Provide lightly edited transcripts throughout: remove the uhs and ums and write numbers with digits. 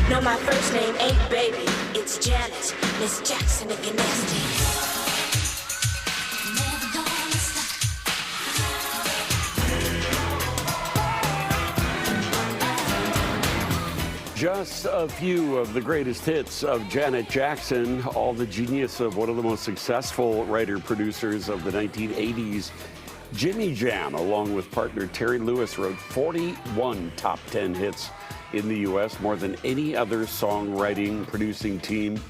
No, my first name ain't Baby, it's Janet. Miss Jackson if you're nasty. Just a few of the greatest hits of Janet Jackson, all the genius of one of the most successful writer-producers of the 1980s. Jimmy Jam, along with partner Terry Lewis, wrote 41 top 10 hits in the U.S., more than any other songwriting, producing team.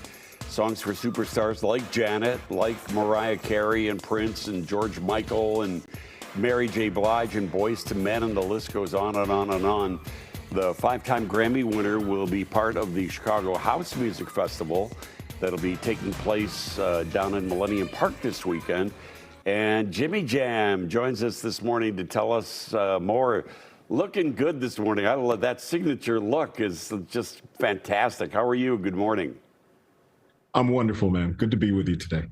Songs for superstars like Janet, like Mariah Carey and Prince and George Michael and Mary J. Blige and Boyz II Men, and the list goes on and on and on. The five-time Grammy winner will be part of the Chicago House Music Festival that'll be taking place down in Millennium Park this weekend. And Jimmy Jam joins us this morning to tell us more. Looking good this morning. I love that signature look is just fantastic. How are you? Good morning. I'm wonderful, man. Good to be with you today.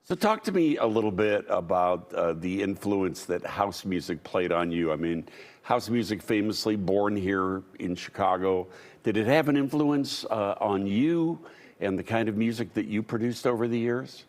So talk to me a little bit about the influence that house music played on you. I mean, house music famously born here in Chicago. Did it have an influence on you and the kind of music that you produced over the years?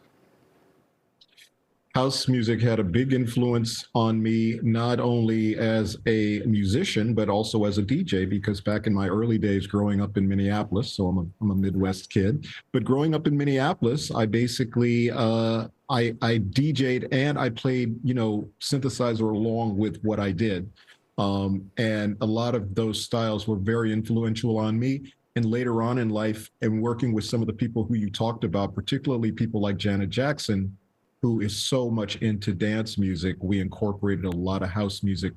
House music had a big influence on me, not only as a musician, but also as a DJ, because back in my early days growing up in Minneapolis, so I'm a Midwest kid, but growing up in Minneapolis, I basically, I DJ'd and I played, synthesizer along with what I did. And a lot of those styles were very influential on me. And later on in life, and working with some of the people who you talked about, particularly people like Janet Jackson, who is so much into dance music, we incorporated a lot of house music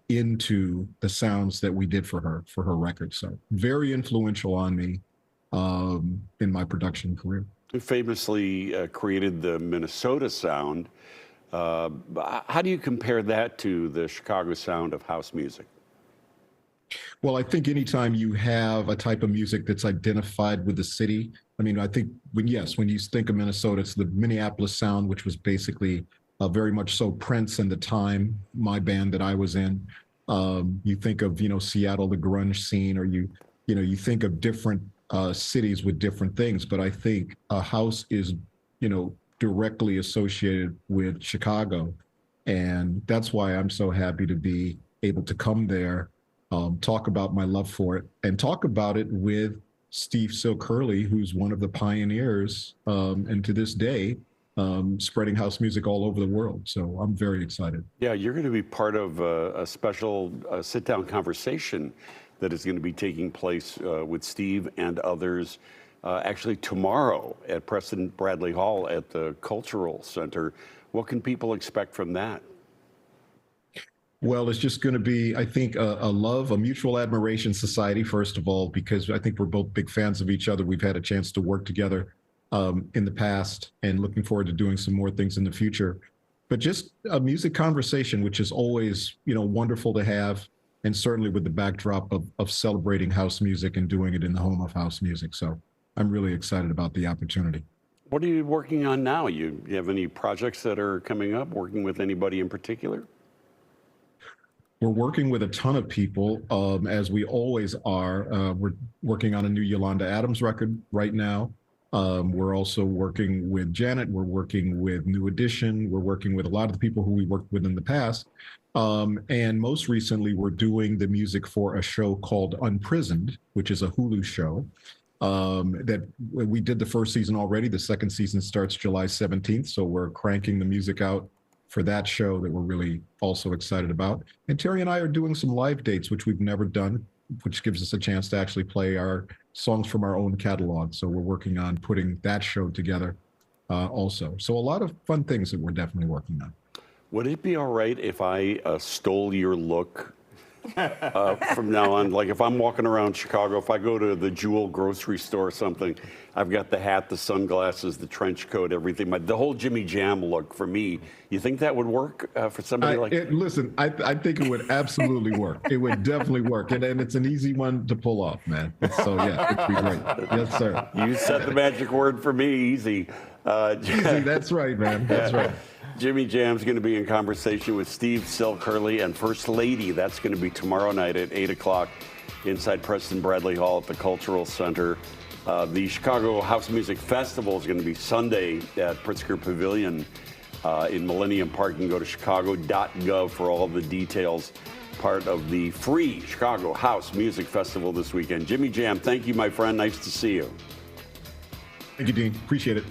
into the sounds that we did for her record. So very influential on me in my production career. You famously created the Minnesota sound. How do you compare that to the Chicago sound of house music? Well, I think anytime you have a type of music that's identified with the city, I mean, I think when you think of Minnesota, it's the Minneapolis sound, which was basically very much so Prince and the Time, my band that I was in. You think of, Seattle, the grunge scene, or you think of different cities with different things. But I think a house is, directly associated with Chicago. And that's why I'm so happy to be able to come there, talk about my love for it, and talk about it with Steve Silk Hurley, who's one of the pioneers, and to this day, spreading house music all over the world. So I'm very excited. Yeah, you're going to be part of a special sit-down conversation that is going to be taking place with Steve and others actually tomorrow at Preston Bradley Hall at the Cultural Center. What can people expect from that? Well, it's just going to be, I think, a mutual admiration society, first of all, because I think we're both big fans of each other. We've had a chance to work together in the past and looking forward to doing some more things in the future. But just a music conversation, which is always, wonderful to have, and certainly with the backdrop of celebrating house music and doing it in the home of house music. So I'm really excited about the opportunity. What are you working on now? You have any projects that are coming up, working with anybody in particular? We're working with a ton of people, as we always are. We're working on a new Yolanda Adams record right now. We're also working with Janet. We're working with New Edition. We're working with a lot of the people who we worked with in the past. And most recently, we're doing the music for a show called Unprisoned, which is a Hulu show that we did the first season already. The second season starts July 17th. So we're cranking the music out for that show that we're really also excited about. And Terry and I are doing some live dates, which we've never done, which gives us a chance to actually play our songs from our own catalog. So we're working on putting that show together also. So a lot of fun things that we're definitely working on. Would it be all right if I stole your look from now on? Like if I'm walking around Chicago, if I go to the Jewel grocery store or something, I've got the hat, the sunglasses, the trench coat, everything. The whole Jimmy Jam look for me. You think that would work for somebody like that? Listen, I think it would absolutely work. It would definitely work. And it's an easy one to pull off, man. So yeah, it'd be great. Yes, sir. You said the magic word for me, easy. Easy, that's right, man. That's right. Jimmy Jam's going to be in conversation with Steve Silk Hurley and First Lady. That's going to be tomorrow night at 8 o'clock. inside Preston Bradley Hall at the Cultural Center. The Chicago House Music Festival is going to be Sunday at Pritzker Pavilion in Millennium Park. You can go to chicago.gov for all of the details. Part of the free Chicago House Music Festival this weekend. Jimmy Jam, thank you, my friend. Nice to see you. Thank you, Dean. Appreciate it.